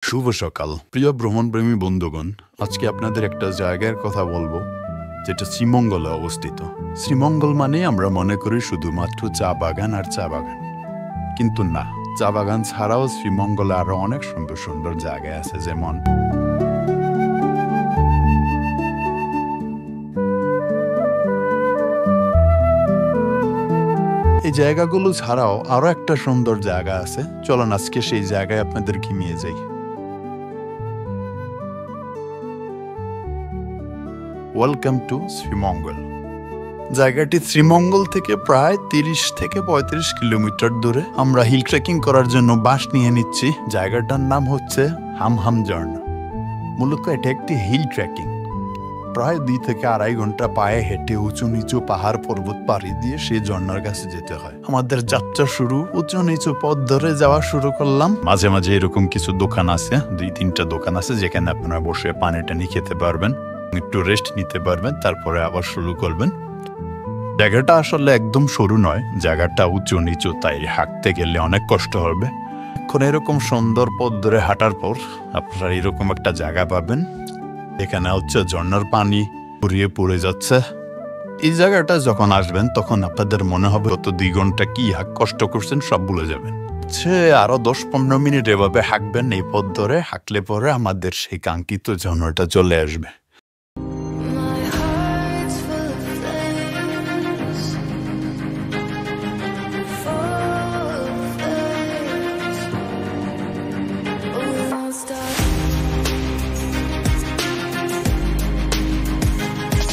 শুভ সকাল প্রিয় ভ্রমণপ্রেমী বন্ধুগণ, আজকে আপনাদের একটা জায়গার কথা বলবো যেটা শ্রীমঙ্গলে অবস্থিত। শ্রীমঙ্গল মানে আমরা মনে করি শুধুমাত্র চা বাগান আর চা বাগান, কিন্তু না, চা বাগান ছাড়াও শ্রীমঙ্গলে আরো অনেক সুন্দর সুন্দর জায়গা আছে। যেমন এই জায়গাগুলো ছাড়াও আরো একটা সুন্দর জায়গা আছে, চলুন আজকে সেই জায়গায় আপনাদেরকে নিয়ে যাই। Welcome to Sreemangal. জায়গাটি শ্রীমঙ্গল থেকে প্রায় 30 থেকে 35 কিলোমিটার দূরে। আমরা হিল ট্রেকিং করার জন্য বাস নিয়ে নিচ্ছি। জায়গাটার নাম হচ্ছে হামহাম ঝর্ণা। মূলত এটা একটি হিল ট্রেকিং, প্রায় 2 থেকে 2.5 ঘন্টা পায়ে হেঁটে উঁচু নিচু পাহাড় পর্বত পাড়ি দিয়ে সেই ঝর্ণার কাছে যেতে হয়। আমাদের যাত্রা শুরু উঁচু নিচু পথ ধরে যাওয়া শুরু করলাম। মাঝে মাঝে এরকম কিছু দোকান আছে, 2-3টা দোকান আছে যেখানে আপনারা বসে পানি টানি খেতে পারবেন, একটু রেস্ট নিতে পারবেন, তারপরে আবার শুরু করবেন। জায়গাটা আসলে একদম সরু নয়, জায়গাটা উঁচু নিচু, তাই হাঁটতে গেলে অনেক কষ্ট হবে। এখন এরকম সুন্দর পথ ধরে হাঁটার পর আপনারা এরকম একটা জায়গা পাবেন, এখানে হচ্ছে ঝর্ণার পানি ঘুরিয়ে পড়ে যাচ্ছে। এই জায়গাটা যখন আসবেন তখন আপনাদের মনে হবে গত 2 ঘন্টা কি কষ্ট করছেন সব ভুলে যাবেন। আরো 10-15 মিনিট এভাবে হাঁকবেন, এই পথ ধরে হাঁকলে পরে আমাদের সেই কাঙ্ক্ষিত ঝর্ণাটা চলে আসবে।